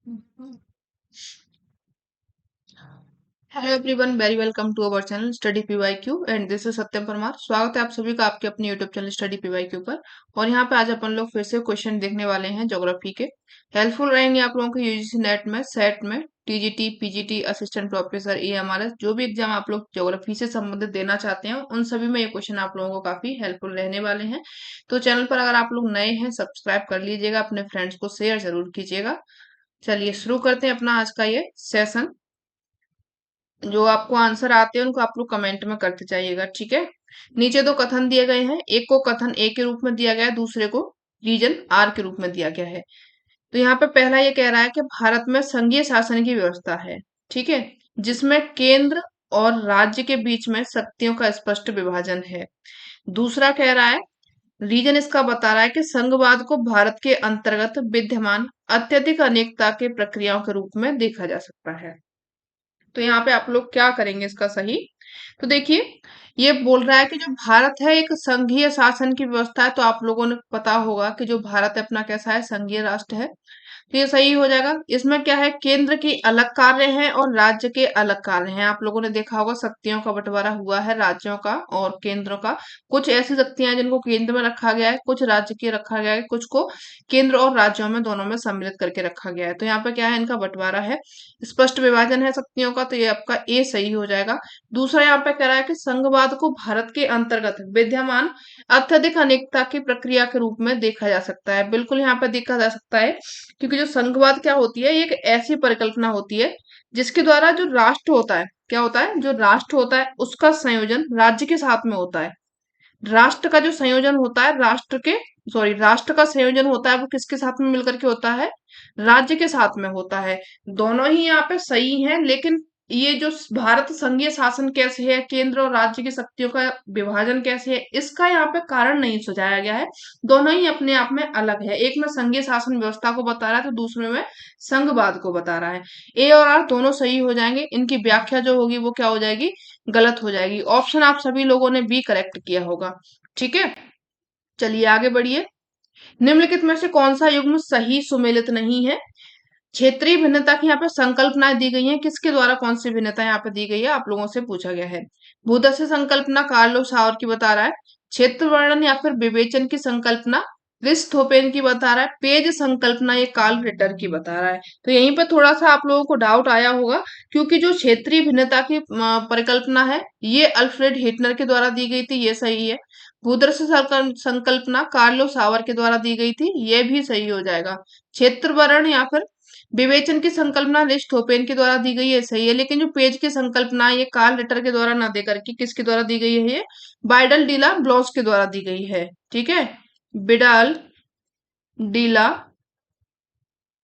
Hello everyone, very welcome to our channel study PYQ and this is Satyam Parmar. स्वागत है आप सभी का आपके अपने यूट्यूब चैनल स्टडी पीवाईक्यू पर। और यहाँ पे आज अपन लोग फिर से क्वेश्चन देखने वाले हैं ज्योग्राफी के। हेल्पफुल रहेंगे आप लोगों को यूजीसी नेट में, सेट में, TGT, PGT, assistant professor, EMRS, जो भी एग्जाम आप लोग ज्योग्राफी से संबंधित देना चाहते हैं उन सभी में ये क्वेश्चन आप लोगों को काफी हेल्पफुल रहने वाले हैं। तो चैनल पर अगर आप लोग नए हैं, सब्सक्राइब कर लीजिएगा, अपने फ्रेंड्स को शेयर जरूर कीजिएगा। चलिए शुरू करते हैं अपना आज का ये सेशन। जो आपको आंसर आते हैं उनको आप लोग कमेंट में करते जाइएगा, ठीक है। नीचे दो कथन दिए गए हैं, एक को कथन ए के रूप में दिया गया है, दूसरे को रीजन आर के रूप में दिया गया है। तो यहाँ पे पहला ये कह रहा है कि भारत में संघीय शासन की व्यवस्था है, ठीक है, जिसमें केंद्र और राज्य के बीच में शक्तियों का स्पष्ट विभाजन है। दूसरा कह रहा है, रीजन इसका बता रहा है कि संघवाद को भारत के अंतर्गत विद्यमान अत्यधिक अनेकता के प्रक्रियाओं के रूप में देखा जा सकता है। तो यहाँ पे आप लोग क्या करेंगे इसका सही। तो देखिए, ये बोल रहा है कि जो भारत है एक संघीय शासन की व्यवस्था है। तो आप लोगों ने पता होगा कि जो भारत है अपना कैसा है, संघीय राष्ट्र है। तो ये सही हो जाएगा। इसमें क्या है, केंद्र की अलग कार्य हैं और राज्य के अलग कार्य हैं। आप लोगों ने देखा होगा शक्तियों का बंटवारा हुआ है, राज्यों का और केंद्र का। कुछ ऐसी शक्तियां हैं जिनको केंद्र में रखा गया है, कुछ राज्य के रखा गया है, कुछ को केंद्र और राज्यों में दोनों में सम्मिलित करके रखा गया है। तो यहाँ पे क्या है, इनका बंटवारा है, स्पष्ट विभाजन है शक्तियों का। तो ये आपका ए सही हो जाएगा। दूसरा यहाँ पे कह रहा है कि संघवाद को भारत के अंतर्गत विद्यमान अत्यधिक अनेकता की प्रक्रिया के रूप में देखा जा सकता है। बिल्कुल यहाँ पे देखा जा सकता है, क्योंकि जो संघवाद क्या होती है, ये एक ऐसी परिकल्पना होती है जिसके द्वारा जो राष्ट्र होता है, क्या होता है, जो राष्ट्र होता है उसका संयोजन राज्य के साथ में होता है। राष्ट्र का जो संयोजन होता है, राष्ट्र का संयोजन होता है, वो किसके साथ में मिलकर के होता है, राज्य के साथ में होता है। दोनों ही यहाँ पे सही हैं, लेकिन ये जो भारत संघीय शासन कैसे है, केंद्र और राज्य की शक्तियों का विभाजन कैसे है, इसका यहाँ पे कारण नहीं सुझाया गया है। दोनों ही अपने आप में अलग है। एक में संघीय शासन व्यवस्था को बता रहा है, तो दूसरे में संघवाद को बता रहा है। ए और आर दोनों सही हो जाएंगे। इनकी व्याख्या जो होगी वो क्या हो जाएगी, गलत हो जाएगी। ऑप्शन आप सभी लोगों ने बी करेक्ट किया होगा, ठीक है। चलिए आगे बढ़िए। निम्नलिखित में से कौन सा युग्म सही सुमेलित नहीं है। क्षेत्रीय भिन्नता की यहाँ पे संकल्पनाएं दी गई हैं, किसके द्वारा कौन सी भिन्नता यहाँ पे दी गई है, आप लोगों से पूछा गया है। भूदस्य संकल्पना कार्लो सावर की बता रहा है। क्षेत्र वर्णन या फिर विवेचन की संकल्पना रिस्थोपेन की बता रहा है। पेज संकल्पना ये कार्ल रिटर की बता रहा है। तो यहीं पे थोड़ा सा आप लोगों को डाउट आया होगा, क्योंकि जो क्षेत्रीय भिन्नता की परिकल्पना है ये अल्फ्रेड हिटनर के द्वारा दी गई थी, ये सही है। भूदृश्य संकल्पना कार्लो सावर के द्वारा दी गई थी, ये भी सही हो जाएगा। क्षेत्र वर्ण या फिर विवेचन की संकल्पना रिस्टोपेन के द्वारा दी गई है, सही है। लेकिन जो पेज की संकल्पना है, ये कार्ल रिटर के द्वारा ना दे करके किसके द्वारा दी गई है, ये बाइडल डीला ब्लॉस के द्वारा दी गई है, ठीक है। बिडाल डीला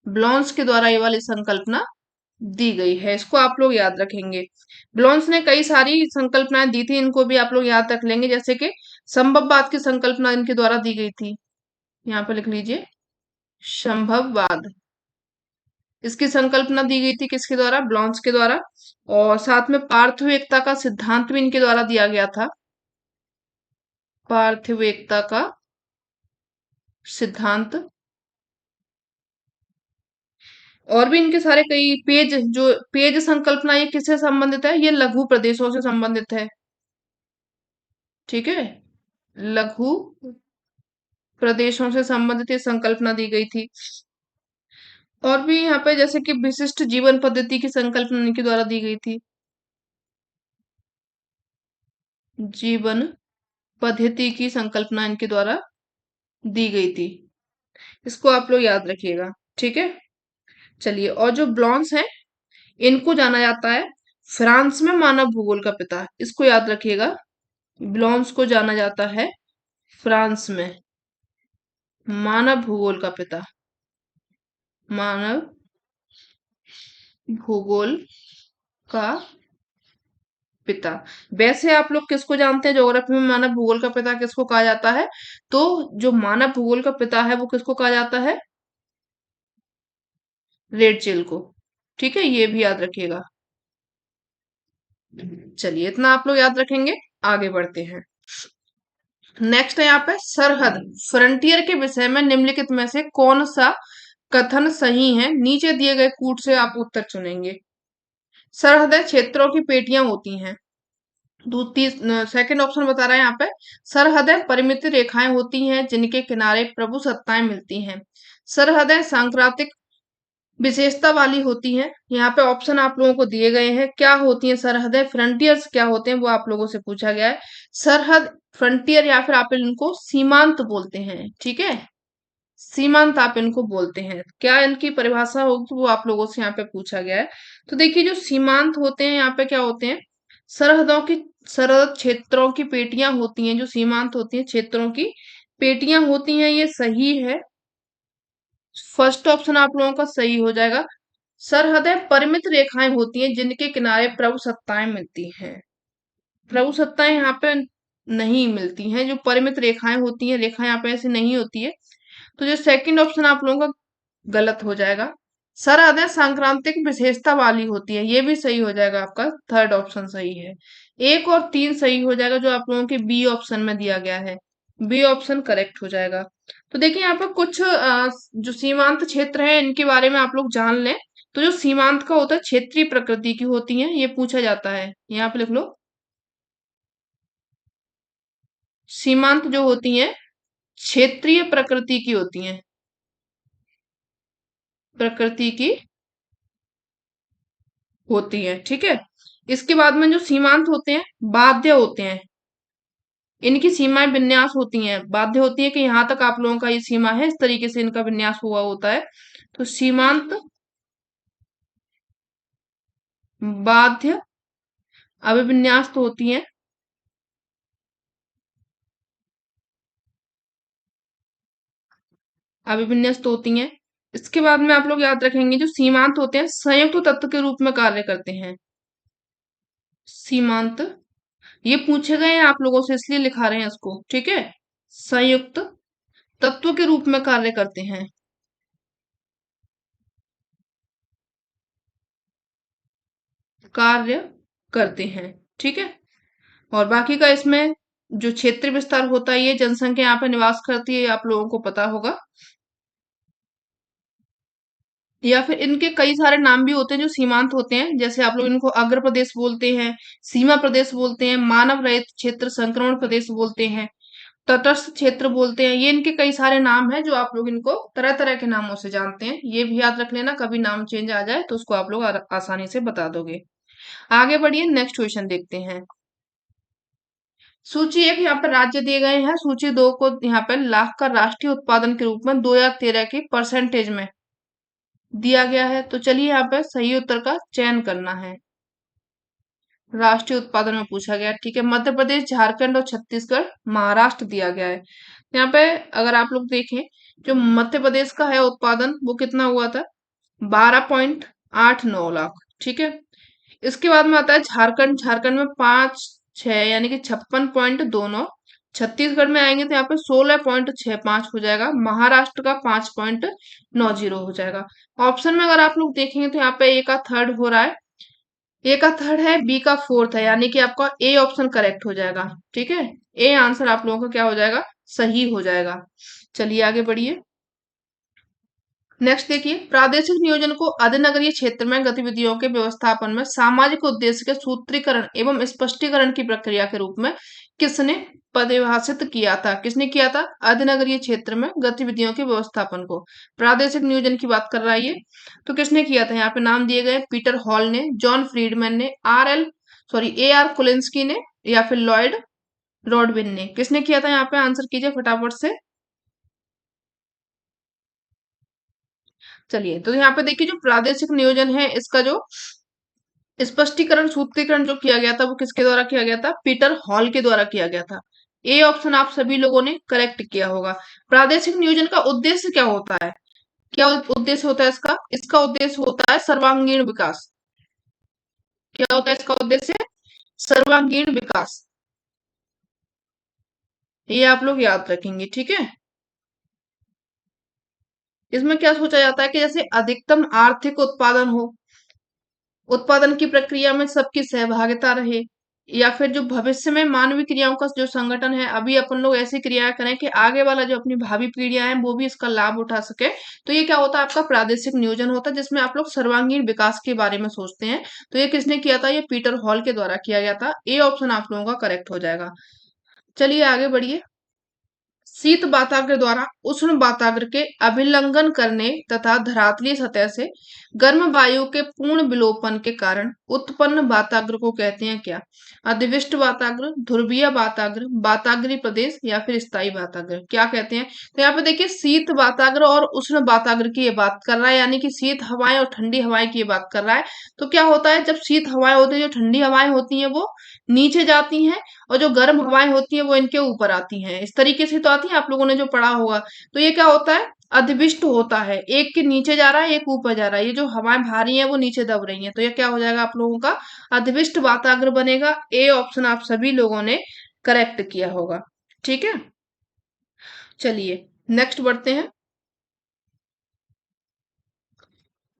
ब्लॉन्स के द्वारा ये वाली संकल्पना दी गई है, इसको आप लोग याद रखेंगे। ब्लॉन्स ने कई सारी संकल्पनाएं दी थी, इनको भी आप लोग याद रख लेंगे। जैसे कि संभववाद की संकल्पना इनके द्वारा दी गई थी, यहाँ पर लिख लीजिए संभववाद। इसकी संकल्पना दी गई थी किसके द्वारा, ब्लॉन्स के द्वारा। और साथ में पार्थिव एकता का सिद्धांत भी इनके द्वारा दिया गया था। पार्थिव एकता का सिद्धांत। और भी इनके सारे कई पेज, जो पेज संकल्पना ये किससे संबंधित है, ये लघु प्रदेशों से संबंधित है, ठीक है। लघु प्रदेशों से संबंधित ये संकल्पना दी गई थी। और भी यहाँ पे जैसे कि विशिष्ट जीवन पद्धति की संकल्पना इनके द्वारा दी गई थी। जीवन पद्धति की संकल्पना इनके द्वारा दी गई थी, इसको आप लोग याद रखिएगा, ठीक है। चलिए, और जो ब्लॉन्स है इनको जाना जाता है फ्रांस में मानव भूगोल का पिता, इसको याद रखिएगा। ब्लॉन्स को जाना जाता है फ्रांस में मानव भूगोल का पिता, मानव भूगोल का पिता। वैसे आप लोग किसको जानते हैं ज्योग्राफी में, मानव भूगोल का पिता किसको कहा जाता है, तो जो मानव भूगोल का पिता है वो किसको कहा जाता है, रेडचेल को, ठीक है। ये भी याद रखिएगा। चलिए इतना आप लोग याद रखेंगे, आगे बढ़ते हैं। नेक्स्ट है यहाँ पे सरहद, फ्रंटियर के विषय में निम्नलिखित में से कौन सा कथन सही है, नीचे दिए गए कूट से आप उत्तर चुनेंगे। सरहद क्षेत्रों की पेटियां होती हैं। सेकंड ऑप्शन बता रहा है यहाँ पे, सरहदें परिमित रेखाएं होती हैं जिनके किनारे प्रभु सत्ताएं मिलती हैं। सरहदें सांक्रातिक विशेषता वाली होती हैं। यहाँ पे ऑप्शन आप लोगों को दिए गए हैं, क्या होती हैं सरहदें, फ्रंटियर्स क्या होते हैं वो आप लोगों से पूछा गया है। सरहद, फ्रंटियर या फिर आप इनको सीमांत बोलते हैं, ठीक है, सीमांत आप इनको बोलते हैं। क्या इनकी परिभाषा होगी वो आप लोगों से यहाँ पे पूछा गया है। तो देखिए जो सीमांत होते हैं यहाँ पे क्या होते हैं, सरहदों की, सरहद क्षेत्रों की पेटियां होती हैं। जो सीमांत होती हैं क्षेत्रों की पेटियां होती हैं, ये सही है। फर्स्ट ऑप्शन आप लोगों का सही हो जाएगा। सरहदें परिमित रेखाएं होती हैं जिनके किनारे प्रभु सत्ताएं मिलती हैं। प्रभु सत्ताएं यहाँ पे नहीं मिलती हैं। जो परिमित रेखाएं होती हैं, रेखा यहाँ पे ऐसी नहीं होती है। तो जो सेकंड ऑप्शन आप लोगों का गलत हो जाएगा। सरहदें सांक्रातिक विशेषता वाली होती है, ये भी सही हो जाएगा, आपका थर्ड ऑप्शन सही है। एक और तीन सही हो जाएगा जो आप लोगों के बी ऑप्शन में दिया गया है, बी ऑप्शन करेक्ट हो जाएगा। तो देखिए यहाँ पर कुछ जो सीमांत क्षेत्र है इनके बारे में आप लोग जान लें। तो जो सीमांत का होता है क्षेत्रीय प्रकृति की होती है, ये पूछा जाता है, यहाँ पे लिख लो। सीमांत जो होती है क्षेत्रीय प्रकृति की होती हैं, प्रकृति की होती है, ठीक है। इसके बाद में जो सीमांत होते हैं बाध्य होते हैं। इनकी सीमाएं विन्यास होती हैं, बाध्य होती है कि यहाँ तक आप लोगों का ये सीमा है, इस तरीके से इनका विन्यास हुआ होता है। तो सीमांत, बाध्य, अभिविन्यास्त होती हैं। अभिविन्यस्त होती हैं। इसके बाद में आप लोग याद रखेंगे जो सीमांत होते हैं संयुक्त तत्व के रूप में कार्य करते हैं। सीमांत ये पूछे गए हैं आप लोगों से, इसलिए लिखा रहे हैं इसको, ठीक है। संयुक्त तत्व के रूप में कार्य करते हैं, कार्य करते हैं, ठीक है। और बाकी का इसमें जो क्षेत्र विस्तार होता है, ये जनसंख्या यहाँ पे निवास करती है, आप लोगों को पता होगा। या फिर इनके कई सारे नाम भी होते हैं जो सीमांत होते हैं, जैसे आप लोग इनको अग्र प्रदेश बोलते हैं, सीमा प्रदेश बोलते हैं, मानव रहित क्षेत्र संक्रमण प्रदेश बोलते हैं, तटस्थ क्षेत्र बोलते हैं। ये इनके कई सारे नाम हैं जो आप लोग इनको तरह तरह के नामों से जानते हैं। ये भी याद रख लेना, कभी नाम चेंज आ जाए तो उसको आप लोग आसानी से बता दोगे। आगे बढ़िए, नेक्स्ट क्वेश्चन देखते हैं। सूची एक यहाँ पर राज्य दिए गए हैं, सूची दो को यहाँ पर लाख का राष्ट्रीय उत्पादन के रूप में 2013 की परसेंटेज में दिया गया है। तो चलिए यहाँ पर सही उत्तर का चयन करना है। राष्ट्रीय उत्पादन में पूछा गया, ठीक है। मध्य प्रदेश, झारखंड और छत्तीसगढ़, महाराष्ट्र दिया गया है। यहाँ पे अगर आप लोग देखें, जो मध्य प्रदेश का है उत्पादन वो कितना हुआ था, 12.89 लाख, ठीक है। इसके बाद में आता है झारखंड, झारखंड में 5.6 यानी कि 56.29। छत्तीसगढ़ में आएंगे तो यहाँ पे 16.65 हो जाएगा। महाराष्ट्र का 5.90 हो जाएगा। ऑप्शन में अगर आप लोग देखेंगे तो यहाँ पे ए का थर्ड हो रहा है, ए का थर्ड है, बी का फोर्थ है, यानी कि आपका ए ऑप्शन करेक्ट हो जाएगा, ठीक है। ए आंसर आप लोगों का क्या हो जाएगा, सही हो जाएगा। चलिए आगे बढ़िए। नेक्स्ट देखिए, प्रादेशिक नियोजन को अधिनगरीय क्षेत्र में गतिविधियों के व्यवस्थापन में सामाजिक उद्देश्य के सूत्रीकरण एवं स्पष्टीकरण की प्रक्रिया के रूप में किसने परिभाषित किया था, किसने किया था, अधिनगरीय क्षेत्र में गतिविधियों के व्यवस्थापन को। प्रादेशिक नियोजन की बात कर रहा है ये, तो किसने किया था, यहाँ पे नाम दिए गए, पीटर हॉल ने, जॉन फ्रीडमैन ने, ए आर कोलिंस्की ने, या फिर लॉयड रॉडविन ने। किसने किया था, यहाँ पे आंसर कीजिए फटाफट से। चलिए, तो यहाँ पे देखिए जो प्रादेशिक नियोजन है इसका जो स्पष्टीकरण सूत्रीकरण जो किया गया था वो किसके द्वारा किया गया था, पीटर हॉल के द्वारा किया गया था। ए ऑप्शन आप सभी लोगों ने करेक्ट किया होगा। प्रादेशिक नियोजन का उद्देश्य क्या होता है, क्या उद्देश्य होता है इसका, इसका उद्देश्य होता है सर्वांगीण विकास। क्या होता है इसका उद्देश्य, सर्वांगीण विकास। ये आप लोग याद रखेंगे, ठीक है। इसमें क्या सोचा जाता है कि जैसे अधिकतम आर्थिक उत्पादन हो, उत्पादन की प्रक्रिया में सबकी सहभागिता रहे, या फिर जो भविष्य में मानवीय क्रियाओं का जो संगठन है, अभी अपन लोग ऐसी क्रियाएं करें कि आगे वाला जो अपनी भावी पीढ़ियां हैं वो भी इसका लाभ उठा सके। तो ये क्या होता है, आपका प्रादेशिक नियोजन होता है, जिसमें आप लोग सर्वांगीण विकास के बारे में सोचते हैं। तो ये किसने किया था, ये पीटर हॉल के द्वारा किया गया था। ए ऑप्शन आप लोगों का करेक्ट हो जाएगा। चलिए आगे बढ़िए। शीत वाताग्र द्वारा उष्ण वाताग्र के अभिलंघन करने तथा धरातलीय सतह से गर्म वायु के पूर्ण विलोपन के कारण उत्पन्न वाताग्र को कहते हैं क्या? अधिविष्ट वाताग्र, ध्रुवीय वाताग्र, वाताग्रीय प्रदेश या फिर स्थायी वाताग्र, क्या कहते हैं? तो यहाँ पे देखिए शीत वाताग्र और उष्ण वाताग्र की ये बात कर रहा है, यानी कि शीत हवाएं और ठंडी हवाएं की ये बात कर रहा है। तो क्या होता है, जब शीत हवाएं होती है, जो ठंडी हवाएं होती हैं वो नीचे जाती हैं, और जो गर्म हवाएं होती हैं वो इनके ऊपर आती हैं। इस तरीके से तो आती है, आप लोगों ने जो पढ़ा होगा। तो ये क्या होता है, अधिविष्ट होता है, एक के नीचे जा रहा है, एक ऊपर जा रहा है। ये जो हवाएं भारी हैं वो नीचे दब रही हैं, तो ये क्या हो जाएगा आप लोगों का, अधिविष्ट वाताग्र बनेगा। ए ऑप्शन आप सभी लोगों ने करेक्ट किया होगा। ठीक है, चलिए नेक्स्ट बढ़ते हैं।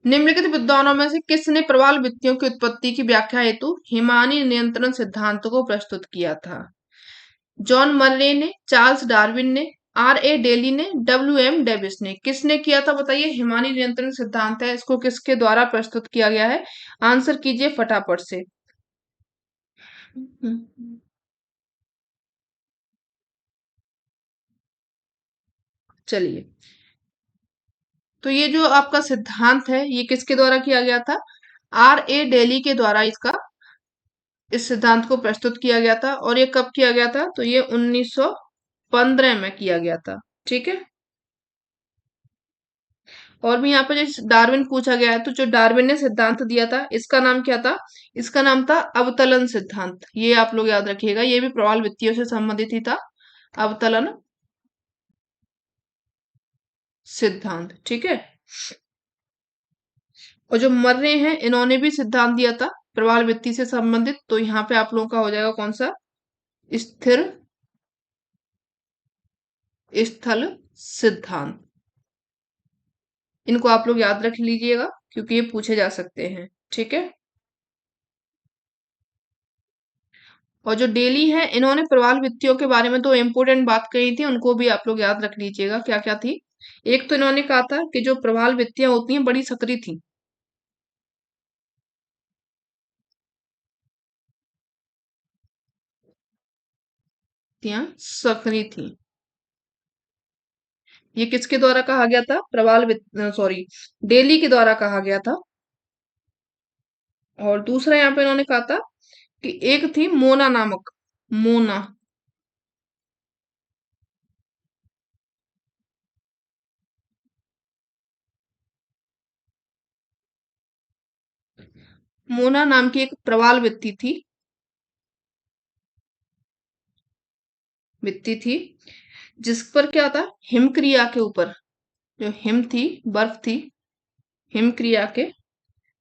निम्नलिखित विद्वानों में से किसने प्रवाल वृत्तियों की उत्पत्ति की व्याख्या हेतु हिमानी नियंत्रण सिद्धांत को प्रस्तुत किया था? जॉन मर्रे ने, चार्ल्स डार्विन ने, आर ए डेली ने, डब्ल्यू एम डेविस ने, किसने किया था बताइए? हिमानी नियंत्रण सिद्धांत है, इसको किसके द्वारा प्रस्तुत किया गया है? आंसर कीजिए फटाफट से। चलिए, तो ये जो आपका सिद्धांत है ये किसके द्वारा किया गया था? आर ए डेली के द्वारा इसका इस सिद्धांत को प्रस्तुत किया गया था। और ये कब किया गया था? तो ये 1915 में किया गया था। ठीक है, और भी यहाँ पे जो डार्विन पूछा गया है, तो जो डार्विन ने सिद्धांत दिया था इसका नाम क्या था? इसका नाम था अवतलन सिद्धांत। ये आप लोग याद रखिएगा, ये भी प्रवाल वित्तियों से संबंधित ही था, अवतलन सिद्धांत। ठीक है, और जो मर्रे हैं इन्होंने भी सिद्धांत दिया था प्रवाल वित्ती से संबंधित। तो यहाँ पे आप लोगों का हो जाएगा कौन सा? स्थिर स्थल सिद्धांत। इनको आप लोग याद रख लीजिएगा क्योंकि ये पूछे जा सकते हैं। ठीक है, और जो डेली है इन्होंने प्रवाल वित्तियों के बारे में दो इम्पोर्टेंट बात कही थी, उनको भी आप लोग याद रख लीजिएगा। क्या क्या थी? एक तो इन्होंने कहा था कि जो प्रवाल वित्तियां होती हैं बड़ी सक्रिय थी, सक्रिय थी। ये किसके द्वारा कहा गया था? प्रवाल सॉरी, डेली के द्वारा कहा गया था। और दूसरा यहाँ पे इन्होंने कहा था कि एक थी मोना नामक, मोना, मोना नाम की एक प्रवाल वित्ती थी, जिस पर क्या था, हिमक्रिया के ऊपर जो हिम थी, बर्फ थी, हिमक्रिया के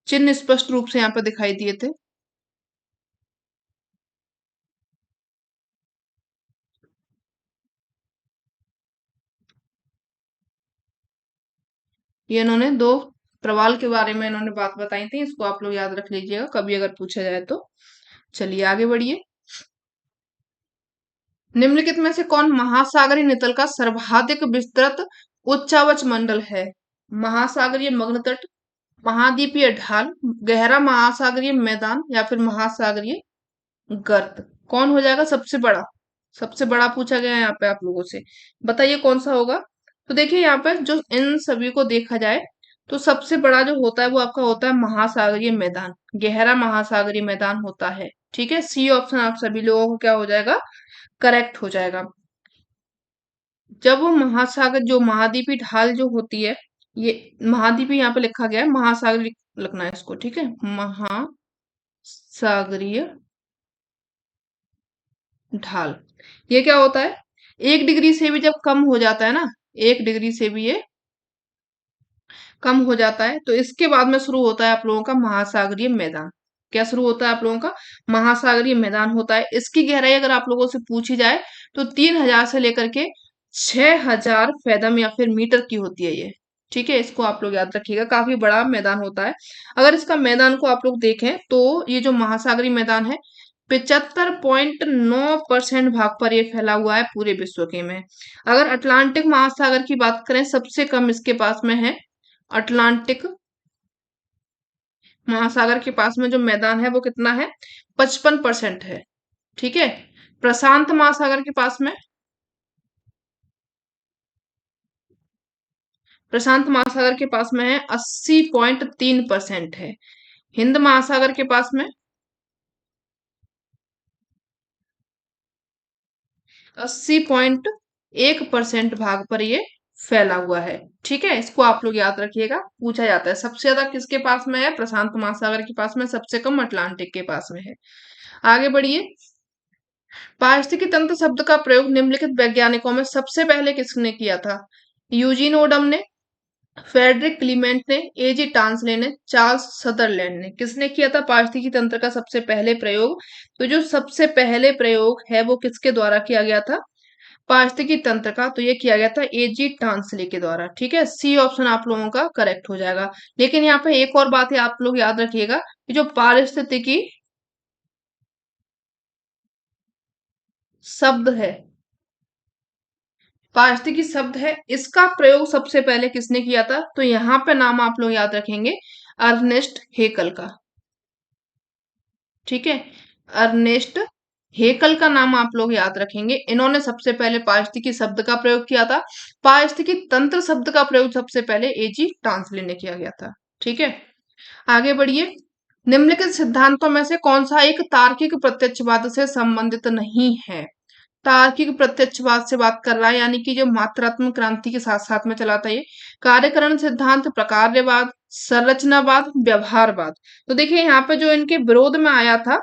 चिन्ह स्पष्ट रूप से यहाँ पर दिखाई दिए थे। ये इन्होंने दो प्रवाल के बारे में इन्होंने बात बताई थी, इसको आप लोग याद रख लीजिएगा कभी अगर पूछा जाए तो। चलिए आगे बढ़िए। निम्नलिखित में से कौन महासागरीय नितल का सर्वाधिक विस्तृत उच्चावच मंडल है? महासागरीय मग्न तट, महाद्वीपीय ढाल, गहरा महासागरीय मैदान या फिर महासागरीय गर्त, कौन हो जाएगा सबसे बड़ा? सबसे बड़ा पूछा गया है यहाँ पे आप लोगों से, बताइए कौन सा होगा? तो देखिए यहाँ पे जो इन सभी को देखा जाए तो सबसे बड़ा जो होता है वो आपका होता है महासागरीय मैदान, गहरा महासागरीय मैदान होता है। ठीक है, सी ऑप्शन आप सभी लोगों को क्या हो जाएगा, करेक्ट हो जाएगा। जब वो महासागर जो महाद्वीपी ढाल जो होती है, ये महाद्वीपी यहाँ पे लिखा गया है, महासागरीय लिखना है इसको। ठीक है, महासागरीय ढाल, ये क्या होता है, 1 डिग्री से भी जब कम हो जाता है ना, 1 डिग्री से भी ये कम हो जाता है, तो इसके बाद में शुरू होता है आप लोगों का महासागरीय मैदान। क्या शुरू होता है आप लोगों का? महासागरीय मैदान होता है। इसकी गहराई अगर आप लोगों से पूछी जाए तो 3000 से लेकर के 6000 फैदम या फिर मीटर की होती है ये। ठीक है, इसको आप लोग याद रखिएगा, काफी बड़ा मैदान होता है। अगर इसका मैदान को आप लोग देखें तो ये जो महासागरीय मैदान है, 75.9% भाग पर ये फैला हुआ है पूरे विश्व के में। अगर अटलांटिक महासागर की बात करें, सबसे कम इसके पास में है। अटलांटिक महासागर के पास में जो मैदान है वो कितना है? 55% है। ठीक है। प्रशांत महासागर के पास में, प्रशांत महासागर के पास में है 80.3% है। हिंद महासागर के पास में 80.1% भाग पर ये फैला हुआ है। ठीक है, इसको आप लोग याद रखिएगा, पूछा जाता है। सबसे ज्यादा किसके पास में है? प्रशांत महासागर के पास में, सबसे कम अटलांटिक के पास में है। आगे बढ़िए। पारिस्थितिकी तंत्र शब्द का प्रयोग निम्नलिखित वैज्ञानिकों में सबसे पहले किसने किया था? यूजीन ओडम ने, फ्रेडरिक क्लीमेंट ने, एजी टांसले ने, चार्ल्स सदरलैंड ने। किसने किया था पारिस्थितिकी तंत्र का सबसे पहले प्रयोग? तो जो सबसे पहले प्रयोग है वो किसके द्वारा किया गया था पारिस्थितिकी तंत्र का? तो ये किया गया था एजी टांसले के द्वारा। ठीक है, सी ऑप्शन आप लोगों का करेक्ट हो जाएगा। लेकिन यहाँ पे एक और बात है, आप लोग याद रखिएगा कि जो पारिस्थितिकी शब्द है, पारिस्थितिकी शब्द है, इसका प्रयोग सबसे पहले किसने किया था? तो यहाँ पे नाम आप लोग याद रखेंगे अर्नेस्ट हेकल का। ठीक है, अर्नेस्ट हेकल का नाम आप लोग याद रखेंगे। इन्होंने सबसे पहले पारिस्थितिकी शब्द का प्रयोग किया था। पारिस्थितिकी तंत्र शब्द का प्रयोग सबसे पहले एजी टांसले ने किया गया था। ठीक है, आगे बढ़िए। निम्नलिखित सिद्धांतों में से कौन सा एक तार्किक प्रत्यक्षवाद से संबंधित नहीं है? तार्किक प्रत्यक्षवाद से बात कर रहा है, यानी कि जो मात्रात्मक क्रांति के साथ साथ में चलाता है ये। कार्यकरण सिद्धांत, प्रकार्यवाद, संरचनावाद, व्यवहारवाद। तो देखिए यहाँ पे जो इनके विरोध में आया था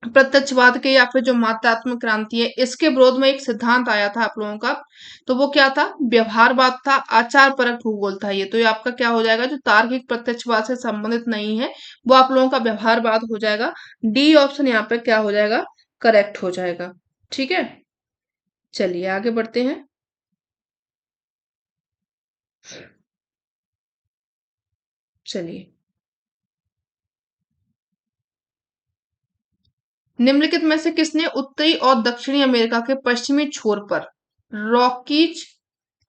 प्रत्यक्षवाद के या फिर जो मात्रात्मक क्रांति है, इसके विरोध में एक सिद्धांत आया था आप लोगों का। तो वो क्या था? व्यवहारवाद था, आचार परक भूगोल था ये। तो ये आपका क्या हो जाएगा? जो तार्किक प्रत्यक्षवाद से संबंधित नहीं है वो आप लोगों का व्यवहारवाद हो जाएगा। डी ऑप्शन यहाँ पे क्या हो जाएगा? करेक्ट हो जाएगा। ठीक है, चलिए आगे बढ़ते हैं। चलिए, निम्नलिखित में से किसने उत्तरी और दक्षिणी अमेरिका के पश्चिमी छोर पर रॉकीज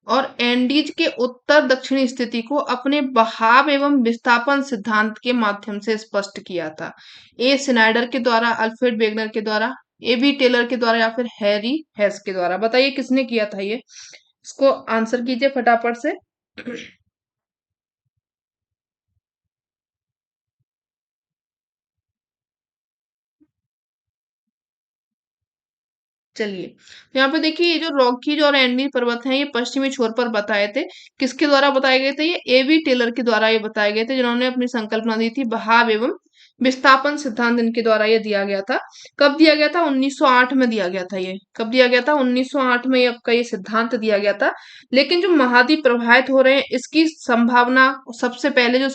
और एंडीज के उत्तर दक्षिणी स्थिति को अपने बहाव एवं विस्थापन सिद्धांत के माध्यम से स्पष्ट किया था? ए स्नाइडर के द्वारा, अल्फ्रेड वेगनर के द्वारा, ए बी टेलर के द्वारा, या फिर हैरी हेस के द्वारा? बताइए किसने किया था ये? इसको आंसर कीजिए फटाफट से। चलिए, तो यहाँ पे देखिए ये जो रॉकीज और एंडी पर्वत हैं ये पश्चिमी छोर पर बताए थे। किसके द्वारा बताए गए थे? ये एवी टेलर के द्वारा ये बताए गए थे, जिन्होंने अपनी संकल्पना दी थी बहाव एवं विस्थापन सिद्धांत, इनके द्वारा ये दिया गया था। कब दिया गया था? 1908 में दिया गया था ये। कब दिया गया था? 1908 में ये आपका ये सिद्धांत दिया गया था। लेकिन जो महाद्वीप प्रभावित हो रहे हैं इसकी संभावना सबसे पहले जो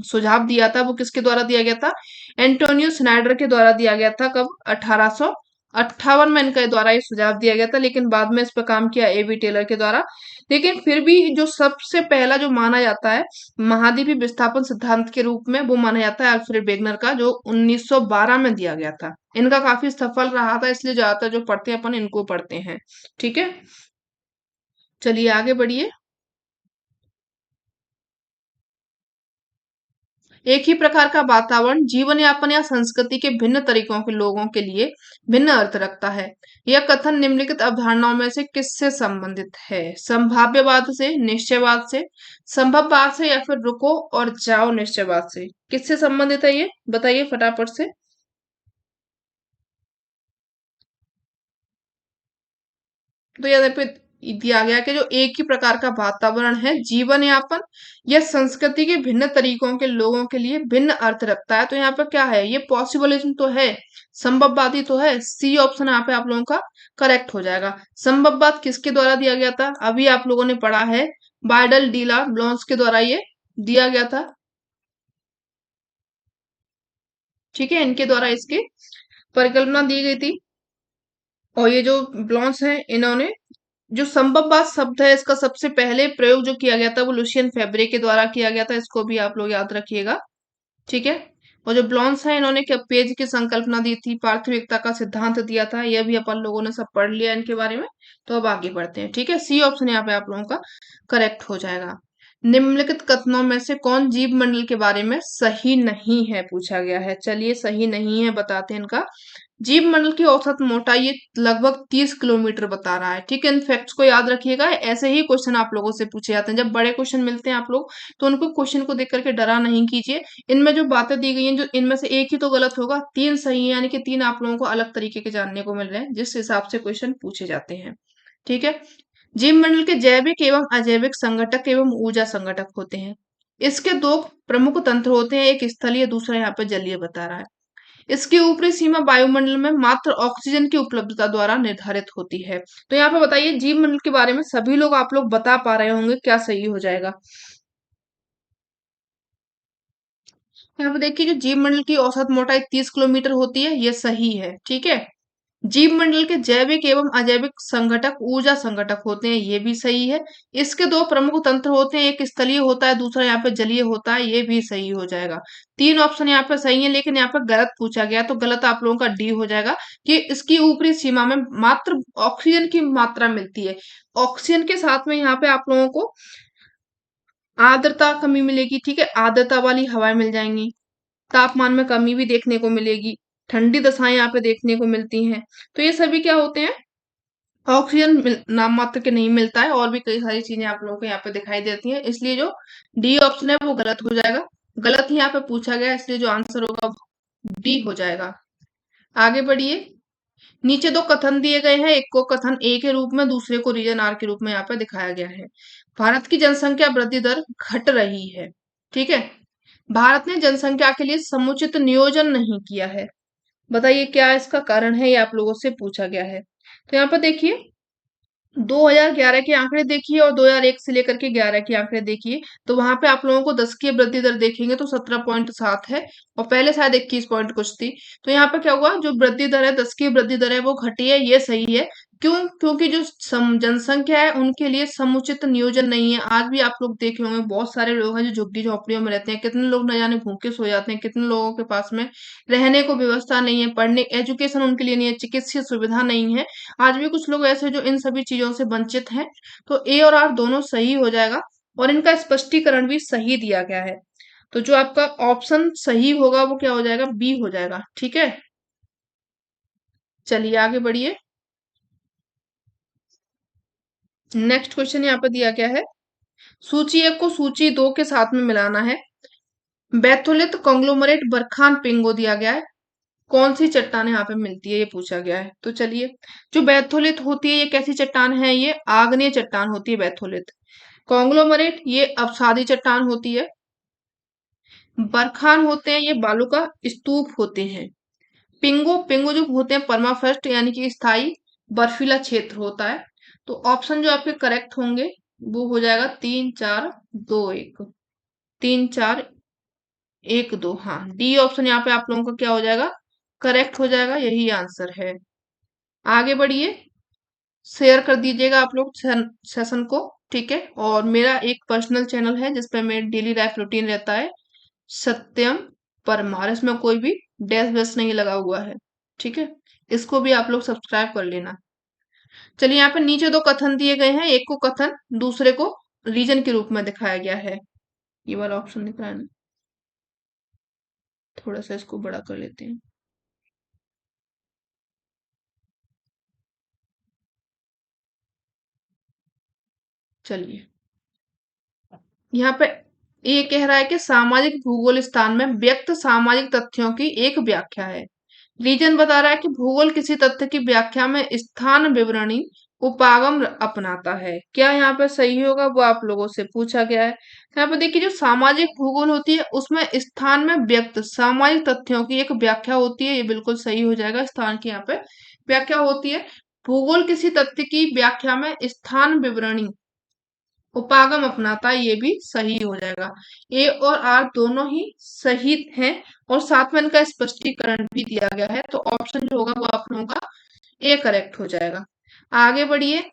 सुझाव दिया था वो किसके द्वारा दिया गया था? एंटोनियो स्नाइडर के द्वारा दिया गया था। कब? 1858 में इनके द्वारा ये सुझाव दिया गया था, लेकिन बाद में इस पर काम किया एबी टेलर के द्वारा। लेकिन फिर भी जो सबसे पहला जो माना जाता है महाद्वीपीय विस्थापन सिद्धांत के रूप में, वो माना जाता है अल्फ्रेड वेगनर का, जो 1912 में दिया गया था। इनका काफी सफल रहा था, इसलिए ज्यादातर जो पढ़ते हैं अपन इनको पढ़ते हैं। ठीक है, चलिए आगे बढ़िए। एक ही प्रकार का वातावरण जीवन यापन या संस्कृति के भिन्न तरीकों के लोगों के लिए भिन्न अर्थ रखता है। यह कथन निम्नलिखित अवधारणाओं में से किससे संबंधित है? संभाव्यवाद से, निश्चयवाद से, संभववाद से, या फिर रुको और जाओ निश्चयवाद से? किससे संबंधित है ये? बताइए फटाफट से। तो यहाँ पे दिया गया कि जो एक ही प्रकार का वातावरण है जीवन यापन या संस्कृति के भिन्न तरीकों के लोगों के लिए भिन्न अर्थ रखता है। तो यहाँ पे क्या है? ये पॉसिबलिज्म तो है, संभववादी तो है। सी ऑप्शन यहाँ पे आप लोगों का करेक्ट हो जाएगा। संभववाद किसके द्वारा दिया गया था? अभी आप लोगों ने पढ़ा है, बाइडल डीला ब्लॉन्स के द्वारा ये दिया गया था। ठीक है, इनके द्वारा इसकी परिकल्पना दी गई थी। और ये जो ब्लॉन्स हैं इन्होंने जो संभववाद शब्द है इसका सबसे पहले प्रयोग जो किया गया था वो लुशियन फेब्रे के द्वारा किया गया था। इसको भी आप लोग याद रखिएगा। ठीक है, और जो ब्लॉन्स है इन्होंने क्या पेज की संकल्पना दी थी, पार्थिव एकता का सिद्धांत दिया था, यह भी अपन लोगों ने सब पढ़ लिया इनके बारे में। तो अब आगे बढ़ते हैं। ठीक है, सी ऑप्शन यहाँ पे आप लोगों का करेक्ट हो जाएगा। निम्नलिखित कथनों में से कौन जीव मंडल के बारे में सही नहीं है, पूछा गया है। चलिए सही नहीं है बताते हैं इनका। जीव मंडल की औसत मोटाई ये लगभग 30 किलोमीटर बता रहा है। ठीक है, इन फैक्ट्स को याद रखिएगा, ऐसे ही क्वेश्चन आप लोगों से पूछे जाते हैं। जब बड़े क्वेश्चन मिलते हैं आप लोग, तो उनको क्वेश्चन को देख करके डरा नहीं कीजिए। इनमें जो बातें दी गई हैं, जो इनमें से एक ही तो गलत होगा, तीन सही है, यानी कि तीन आप लोगों को अलग तरीके के जानने को मिल रहे हैं, जिस हिसाब से क्वेश्चन पूछे जाते हैं। ठीक है, जीव मंडल के जैविक एवं अजैविक संगठक एवं ऊर्जा संगठक होते हैं। इसके दो प्रमुख तंत्र होते हैं, एक स्थलीय, दूसरा यहाँ पे जलीय बता रहा है। इसकी ऊपरी सीमा वायुमंडल में मात्र ऑक्सीजन की उपलब्धता द्वारा निर्धारित होती है। तो यहाँ पे बताइए, जीव मंडल के बारे में सभी लोग आप लोग बता पा रहे होंगे, क्या सही हो जाएगा? यहाँ पे देखिए, जो जीव मंडल की औसत मोटाई 30 किलोमीटर होती है, ये सही है। ठीक है, जीव मंडल के जैविक एवं अजैविक संघटक ऊर्जा संघटक होते हैं, ये भी सही है। इसके दो प्रमुख तंत्र होते हैं, एक स्थलीय होता है, दूसरा यहाँ पे जलीय होता है, ये भी सही हो जाएगा। तीन ऑप्शन यहाँ पे सही है, लेकिन यहाँ पे गलत पूछा गया, तो गलत आप लोगों का डी हो जाएगा कि इसकी ऊपरी सीमा में मात्र ऑक्सीजन की मात्रा मिलती है। ऑक्सीजन के साथ में यहाँ पे आप लोगों को आर्द्रता कमी मिलेगी। ठीक है, आर्द्रता वाली हवाएं मिल जाएंगी, तापमान में कमी भी देखने को मिलेगी, ठंडी दशाएं यहाँ पे देखने को मिलती हैं। तो ये सभी क्या होते हैं, ऑक्सीजन नाम मात्र के नहीं मिलता है, और भी कई सारी चीजें आप लोगों को यहाँ पे दिखाई देती हैं, इसलिए जो डी ऑप्शन है वो गलत हो जाएगा। गलत ही यहाँ पे पूछा गया है, इसलिए जो आंसर होगा वो डी हो जाएगा। आगे बढ़िए। नीचे दो कथन दिए गए हैं, एक को कथन ए के रूप में, दूसरे को रीजन आर के रूप में यहाँ पे दिखाया गया है। भारत की जनसंख्या वृद्धि दर घट रही है। ठीक है, भारत ने जनसंख्या के लिए समुचित नियोजन नहीं किया है। बताइए क्या इसका कारण है, ये आप लोगों से पूछा गया है। तो यहाँ पर देखिए, 2011 के आंकड़े देखिए और 2001 से लेकर के 11 के आंकड़े देखिए, तो वहां पे आप लोगों को 10 की वृद्धि दर देखेंगे तो 17.7 है, और पहले शायद 21 पॉइंट कुछ थी। तो यहाँ पे क्या हुआ, जो वृद्धि दर है, 10 की वृद्धि दर है, वो घटी है, ये सही है। क्यों? क्योंकि जो जनसंख्या है उनके लिए समुचित नियोजन नहीं है। आज भी आप लोग देखे होंगे, बहुत सारे लोग हैं जो झुग्गी झोपड़ियों में रहते हैं, कितने लोग न जाने भूखे सो जाते हैं, कितने लोगों के पास में रहने को व्यवस्था नहीं है, पढ़ने एजुकेशन उनके लिए नहीं है, चिकित्सीय सुविधा नहीं है। आज भी कुछ लोग ऐसे जो इन सभी चीजों से वंचित हैं। तो ए और आर दोनों सही हो जाएगा, और इनका स्पष्टीकरण भी सही दिया गया है। तो जो आपका ऑप्शन सही होगा वो क्या हो जाएगा, बी हो जाएगा। ठीक है, चलिए आगे बढ़िए। नेक्स्ट क्वेश्चन यहाँ पे दिया गया है, सूची एक को सूची दो के साथ में मिलाना है। बैथोलिथ कॉन्ग्लोमरेट बरखान पिंगो दिया गया है, कौन सी चट्टान यहाँ पे मिलती है, ये पूछा गया है। तो चलिए, जो बैथोलिथ होती है ये कैसी चट्टान है, ये आग्नेय चट्टान होती है बैथोलिथ। कॉन्ग्लोमरेट ये अवसादी चट्टान होती है। बरखान होते हैं ये बालू का स्तूप होते हैं। पिंगो पिंगो जो होते हैं परमाफ्रॉस्ट यानी कि स्थायी बर्फीला क्षेत्र होता है। तो ऑप्शन जो आपके करेक्ट होंगे वो हो जाएगा 3 4 2 1, 3 4 1 2। हाँ, डी ऑप्शन यहाँ पे आप लोगों का क्या हो जाएगा, करेक्ट हो जाएगा, यही आंसर है। आगे बढ़िए, शेयर कर दीजिएगा आप लोग सेशन को। ठीक है, और मेरा एक पर्सनल चैनल है जिसपे मेरा डेली लाइफ रूटीन रहता है, सत्यम परमार, इसमें कोई भी डैश वैश नहीं लगा हुआ है। ठीक है, इसको भी आप लोग सब्सक्राइब कर लेना। चलिए, यहाँ पे नीचे दो कथन दिए गए हैं, एक को कथन, दूसरे को रीजन के रूप में दिखाया गया है। ये वाला ऑप्शन दिख रहा है ना, थोड़ा सा इसको बड़ा कर लेते हैं। चलिए, यहाँ पे ये कह रहा है कि सामाजिक भूगोल स्थान में व्यक्त सामाजिक तथ्यों की एक व्याख्या है। रीजन बता रहा है कि भूगोल किसी तथ्य की व्याख्या में स्थान विवरणी उपागम अपनाता है। क्या यहाँ पे सही होगा, वो आप लोगों से पूछा गया है। यहाँ पे देखिए, जो सामाजिक भूगोल होती है उसमें स्थान में व्यक्त सामाजिक तथ्यों की एक व्याख्या होती है, ये बिल्कुल सही हो जाएगा। स्थान की यहाँ पे व्याख्या होती है। भूगोल किसी तथ्य की व्याख्या में स्थान विवरणी उपागम अपनाता है, ये भी सही हो जाएगा। ए और आर दोनों ही सही हैं, और साथ में इनका स्पष्टीकरण भी दिया गया है। तो ऑप्शन जो होगा वो आप लोगों का ए करेक्ट हो जाएगा। आगे बढ़िए।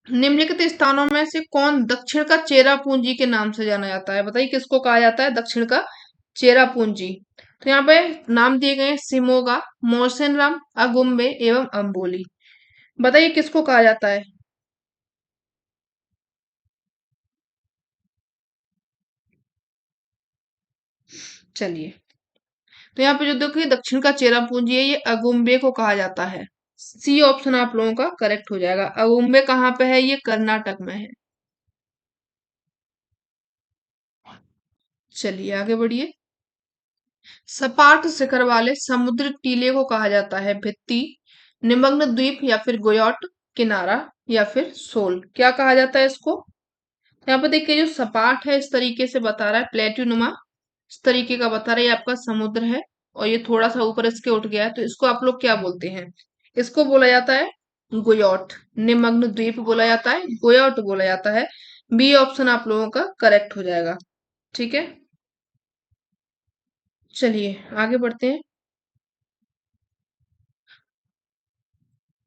निम्नलिखित स्थानों में से कौन दक्षिण का चेरा पूंजी के नाम से जाना जाता है, बताइए किसको कहा जाता है दक्षिण का चेरा पूंजी। तो यहाँ पे नाम दिए गए हैं सिमोगा, मौसिनराम, अगुम्बे एवं अम्बोली। बताइए किसको कहा जाता है? चलिए, तो यहाँ पे जो देखिए दक्षिण का चेरापूंजी है ये अगुम्बे को कहा जाता है। सी ऑप्शन आप लोगों का करेक्ट हो जाएगा। अगुम्बे कहाँ पे है? ये कर्नाटक में है। चलिए आगे बढ़िए। सपाट शिखर वाले समुद्र टीले को कहा जाता है भित्ति, निमग्न द्वीप या फिर गोयाट, किनारा या फिर सोल। क्या कहा जाता है इसको? यहाँ पे देखिए जो सपाट है इस तरीके से बता रहा है, प्लेट्यूनुमा इस तरीके का बता रहा है, ये आपका समुद्र है और ये थोड़ा सा ऊपर इसके उठ गया है, तो इसको आप लोग क्या बोलते हैं? इसको बोला जाता है गोयाट। निमग्न द्वीप बोला जाता है, गोयाट बोला जाता है। बी ऑप्शन आप लोगों का करेक्ट हो जाएगा। ठीक है, चलिए आगे बढ़ते हैं।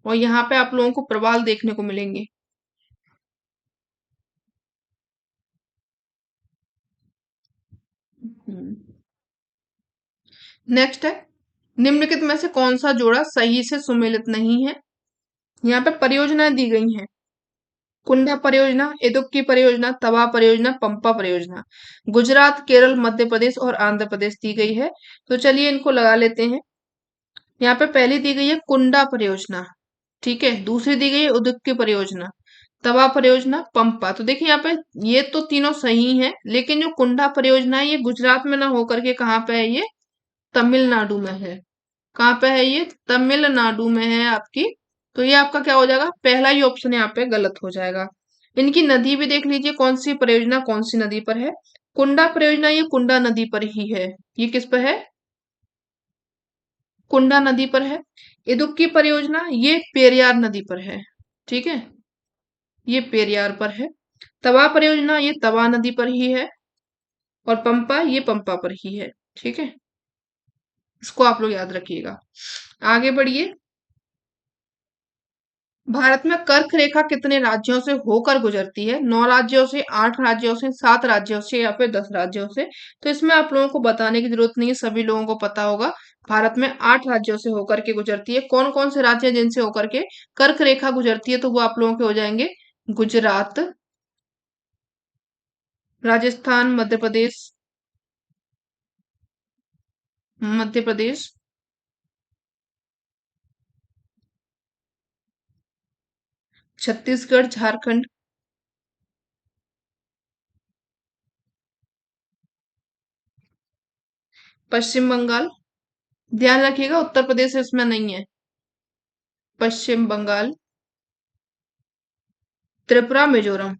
और यहाँ पे आप लोगों को प्रवाल देखने को मिलेंगे। नेक्स्ट है, निम्नलिखित में से कौन सा जोड़ा सही से सुमेलित नहीं है? यहाँ पे परियोजनाएं दी गई हैं। कुंडा परियोजना, इदुक्की परियोजना, तवा परियोजना, पंपा परियोजना। गुजरात, केरल, मध्य प्रदेश और आंध्र प्रदेश दी गई है। तो चलिए इनको लगा लेते हैं। यहाँ पे पहली दी गई है कुंडा परियोजना, ठीक है। दूसरी दी गई है उदुक्की परियोजना, तवा परियोजना, पंपा। तो देखिए यहाँ पे ये तो तीनों सही हैं, लेकिन जो कुंडा परियोजना है ये गुजरात में ना होकर के कहाँ पे है? ये तमिलनाडु में है। कहाँ पे है? ये तमिलनाडु में है आपकी। तो ये आपका क्या हो जाएगा? पहला ही ऑप्शन यहाँ पे गलत हो जाएगा। इनकी नदी भी देख लीजिए, कौन सी परियोजना कौन सी नदी पर है। कुंडा परियोजना ये कुंडा नदी पर ही है। ये किस पर है? कुंडा नदी पर है। इदुक्की परियोजना ये पेरियार नदी पर है, ठीक है, ये पेरियार पर है। तवा परियोजना ये तवा नदी पर ही है। और पंपा ये पंपा पर ही है, ठीक है। इसको आप लोग याद रखिएगा। आगे बढ़िए। भारत में कर्क रेखा कितने राज्यों से होकर गुजरती है? 9 राज्यों से, 8 राज्यों से, 7 राज्यों से या फिर 10 राज्यों से? तो इसमें आप लोगों को बताने की जरूरत नहीं है, सभी लोगों को पता होगा। भारत में 8 राज्यों से होकर के गुजरती है। कौन कौन से राज्य हैं जिनसे होकर के कर्क रेखा गुजरती है? तो वो आप लोगों के हो जाएंगे गुजरात, राजस्थान, मध्य प्रदेश, छत्तीसगढ़, झारखंड, पश्चिम बंगाल। ध्यान रखिएगा उत्तर प्रदेश इसमें नहीं है। पश्चिम बंगाल, त्रिपुरा, मिजोरम।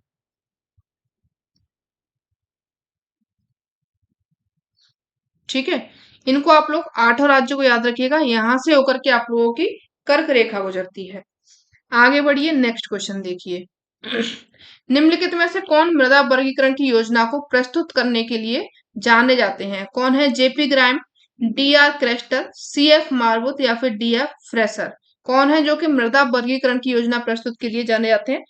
ठीक है, इनको आप लोग 8 राज्यों को याद रखिएगा, यहां से होकर के आप लोगों की कर्क रेखा गुजरती है। आगे बढ़िए, नेक्स्ट क्वेश्चन देखिए। निम्नलिखित में से कौन मृदा वर्गीकरण की योजना को प्रस्तुत करने के लिए जाने जाते हैं? कौन है? JP Grime, D R Crester, C F मार्वुत या फिर डी एफ फ्रेसर। कौन है जो कि मृदा वर्गीकरण की योजना प्रस्तुत के लिए जाने जाते हैं?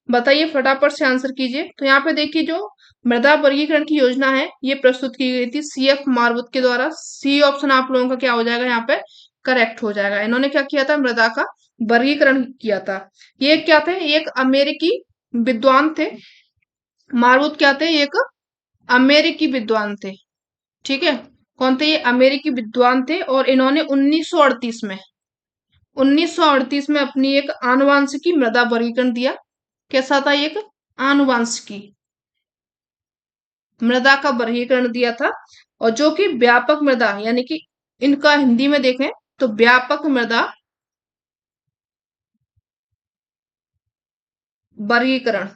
बताइए फटाफट से आंसर कीजिए। तो यहाँ पे देखिए जो मृदा वर्गीकरण की योजना है ये प्रस्तुत की गई थी सी एफ मार्वुत के द्वारा। सी ऑप्शन आप लोगों का क्या हो जाएगा? यहाँ पे करेक्ट हो जाएगा। इन्होंने क्या किया था? मृदा का वर्गीकरण किया था। ये क्या थे? एक अमेरिकी विद्वान थे। मार्वुत क्या थे? एक अमेरिकी विद्वान थे, ठीक है। कौन थे ये? अमेरिकी विद्वान थे। और इन्होंने 1938 में अपनी एक आनुवांशिकी मृदा वर्गीकरण दिया। कैसा था? एक आनुवांशिकी मृदा का वर्गीकरण दिया था। और जो कि व्यापक मृदा, यानी कि इनका हिंदी में देखें तो व्यापक मृदा वर्गीकरण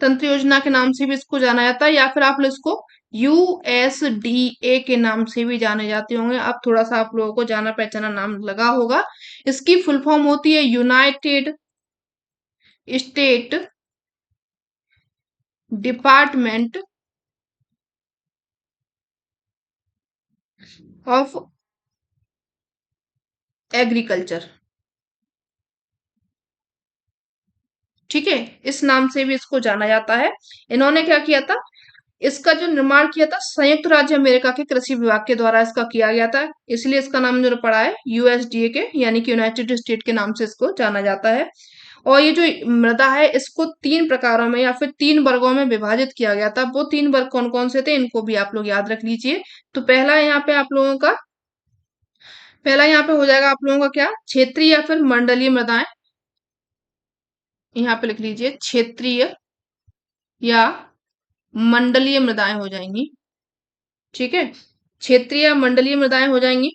तंत्र योजना के नाम से भी इसको जाना जाता है, या फिर आप लोग इसको यूएसडीए के नाम से भी जाने जाते होंगे। अब थोड़ा सा आप लोगों को जाना पहचाना नाम लगा होगा। इसकी फुल फॉर्म होती है United state department of agriculture, ठीक है। इस नाम से भी इसको जाना जाता है। इन्होंने क्या किया था? इसका जो निर्माण किया था संयुक्त राज्य अमेरिका के कृषि विभाग के द्वारा इसका किया गया था, इसलिए इसका नाम जो पड़ा है यूएसडीए के, यानी कि यूनाइटेड स्टेट के नाम से इसको जाना जाता है। और ये जो मृदा है इसको 3 प्रकारों में या फिर 3 वर्गों में विभाजित किया गया था। वो 3 वर्ग कौन-कौन से थे इनको भी आप लोग याद रख लीजिए। तो पहला यहाँ पे हो जाएगा आप लोगों का क्या, क्षेत्रीय या फिर मंडलीय मृदाएं। यहाँ पे लिख लीजिए क्षेत्रीय या मंडलीय मृदाएं हो जाएंगी। ठीक है, क्षेत्रीय या मंडलीय मृदाएं हो जाएंगी।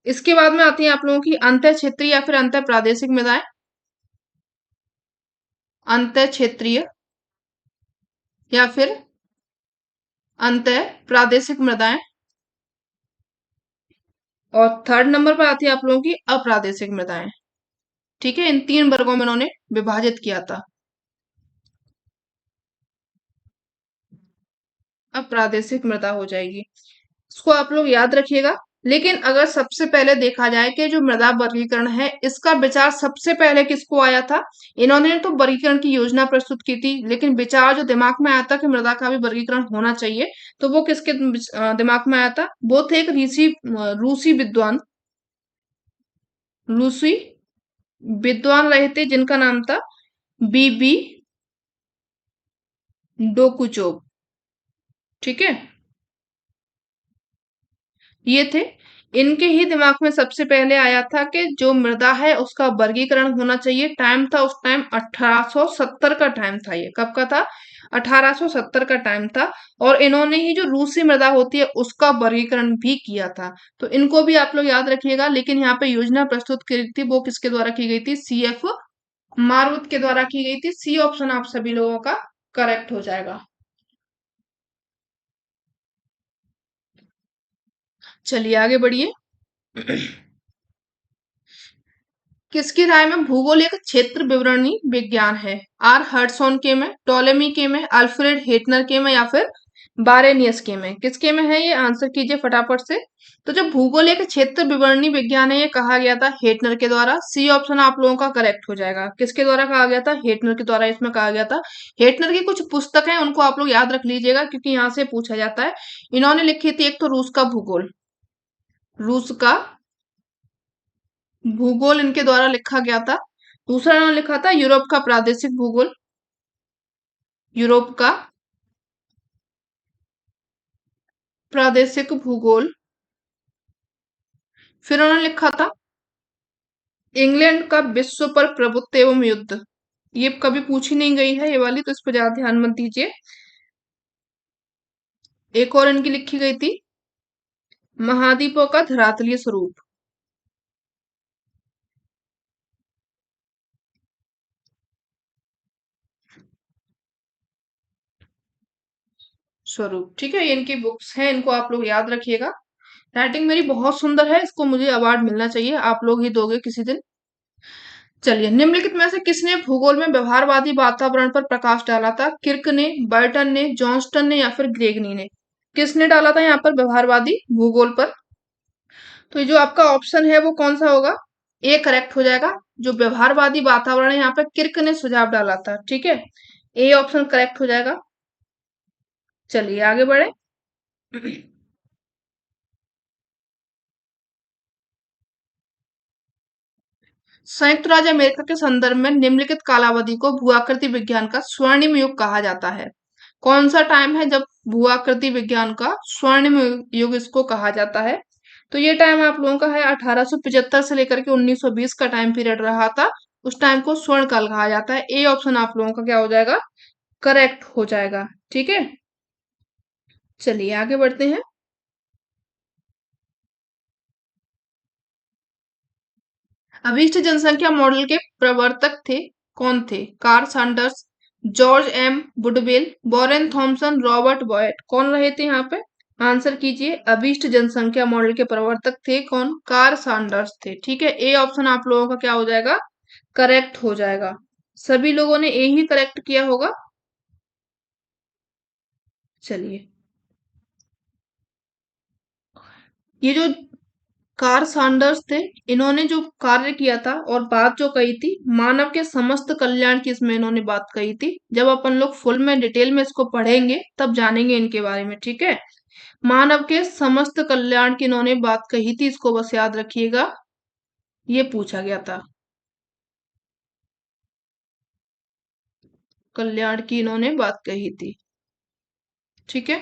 इसके बाद में आती है आप लोगों की अंतर क्षेत्रीय या फिर अंतर प्रादेशिक मृदाएं। अंतर क्षेत्रीय या फिर अंतर प्रादेशिक मृदाएं। और थर्ड नंबर पर आती है आप लोगों की अप्रादेशिक मृदाएं। ठीक है, इन 3 वर्गों में उन्होंने विभाजित किया था। अप्रादेशिक मृदा हो जाएगी, इसको आप लोग याद रखिएगा। लेकिन अगर सबसे पहले देखा जाए कि जो मृदा वर्गीकरण है इसका विचार सबसे पहले किसको आया था, इन्होंने तो वर्गीकरण की योजना प्रस्तुत की थी, लेकिन विचार जो दिमाग में आया था कि मृदा का भी वर्गीकरण होना चाहिए, तो वो किसके दिमाग में आया था, वो थे एक रूसी विद्वान, रूसी विद्वान रहे थे जिनका नाम था बीबी डोकुचोव। ठीक है, ये थे, इनके ही दिमाग में सबसे पहले आया था कि जो मृदा है उसका वर्गीकरण होना चाहिए। टाइम था उस टाइम 1870 का टाइम था, ये कब का था, 1870 का टाइम था। और इन्होंने ही जो रूसी मृदा होती है उसका वर्गीकरण भी किया था। तो इनको भी आप लोग याद रखिएगा। लेकिन यहाँ पे योजना प्रस्तुत की थी वो किसके द्वारा की गई थी, सीएफ मारुत के द्वारा की गई थी। सी ऑप्शन आप सभी लोगों का करेक्ट हो जाएगा। चलिए आगे बढ़िए। किसकी राय में भूगोल एक क्षेत्र विवरणी विज्ञान है, आर हर्टसॉन के में, टोलेमी के में, अल्फ्रेड हेटनर के में या फिर बारेनियस के में, किसके में है ये, आंसर कीजिए फटाफट से। तो जो भूगोल एक क्षेत्र विवरणी विज्ञान है ये कहा गया था हेटनर के द्वारा। सी ऑप्शन आप लोगों का करेक्ट हो जाएगा। किसके द्वारा कहा गया था, हेटनर के द्वारा इसमें कहा गया था। हेटनर की कुछ पुस्तक है उनको आप लोग याद रख लीजिएगा क्योंकि यहाँ से पूछा जाता है। इन्होंने लिखी थी एक तो रूस का भूगोल, रूस का भूगोल इनके द्वारा लिखा गया था। दूसरा इन्होंने लिखा था यूरोप का प्रादेशिक भूगोल, यूरोप का प्रादेशिक भूगोल। फिर उन्होंने लिखा था इंग्लैंड का विश्व पर प्रभुत्व एवं युद्ध। ये कभी पूछी नहीं गई है ये वाली, तो इस पर ज्यादा ध्यान मत दीजिए। एक और इनकी लिखी गई थी महाद्वीपों का धरातलीय स्वरूप, स्वरूप। ठीक है, ये इनकी बुक्स हैं, इनको आप लोग याद रखिएगा। राइटिंग मेरी बहुत सुंदर है, इसको मुझे अवार्ड मिलना चाहिए, आप लोग ही दोगे किसी दिन। चलिए, निम्नलिखित में से किसने भूगोल में व्यवहारवादी वातावरण पर प्रकाश डाला था, किर्क ने, बर्टन ने, जॉन्स्टन ने या फिर ग्रेगनी ने, किसने डाला था यहाँ पर व्यवहारवादी भूगोल पर। तो ये जो आपका ऑप्शन है वो कौन सा होगा, ए करेक्ट हो जाएगा। जो व्यवहारवादी वातावरण है यहाँ पे किर्क ने सुझाव डाला था। ठीक है, ए ऑप्शन करेक्ट हो जाएगा। चलिए आगे बढ़े। संयुक्त राज्य अमेरिका के संदर्भ में निम्नलिखित कालावधि को भूआकृति विज्ञान का स्वर्णिम युग कहा जाता है। कौन सा टाइम है जब भूआकृति विज्ञान का स्वर्णिम युग इसको कहा जाता है। तो ये टाइम आप लोगों का है 1875 से लेकर के 1920 का टाइम पीरियड रहा था। उस टाइम को स्वर्ण काल कहा जाता है। ए ऑप्शन आप लोगों का क्या हो जाएगा, करेक्ट हो जाएगा। ठीक है, चलिए आगे बढ़ते हैं। अभीष्ट जनसंख्या मॉडल के प्रवर्तक थे, कौन थे, Carl Sanders, George M Woodwell, Warren Thomson, Robert Boyt, कौन रहे थे यहाँ पे, आंसर कीजिए। अभीष्ट जनसंख्या मॉडल के प्रवर्तक थे कौन, कार्ल सैंडर्स थे। ठीक है, ए ऑप्शन आप लोगों का क्या हो जाएगा, करेक्ट हो जाएगा। सभी लोगों ने ए ही करेक्ट किया होगा। चलिए, ये जो कार्ल सैंडर्स थे। इन्होंने जो कार्य किया था और बात जो कही थी, मानव के समस्त कल्याण की इसमें इन्होंने बात कही थी। जब अपन लोग फुल में डिटेल में इसको पढ़ेंगे तब जानेंगे इनके बारे में, ठीक है। मानव के समस्त कल्याण की इन्होंने बात कही थी, इसको बस याद रखिएगा, ये पूछा गया था। कल्याण की इन्होंने बात कही थी, ठीक है।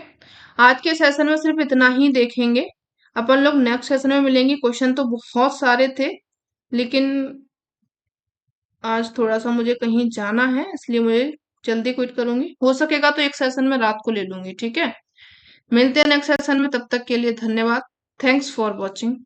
आज के सेशन में सिर्फ इतना ही देखेंगे। अपन लोग नेक्स्ट सेशन में मिलेंगे। क्वेश्चन तो बहुत सारे थे, लेकिन आज थोड़ा सा मुझे कहीं जाना है, इसलिए मुझे जल्दी क्विट करूंगी। हो सकेगा तो एक सेशन में रात को ले लूंगी, ठीक है। मिलते हैं नेक्स्ट सेशन में, तब तक के लिए धन्यवाद। Thanks for watching.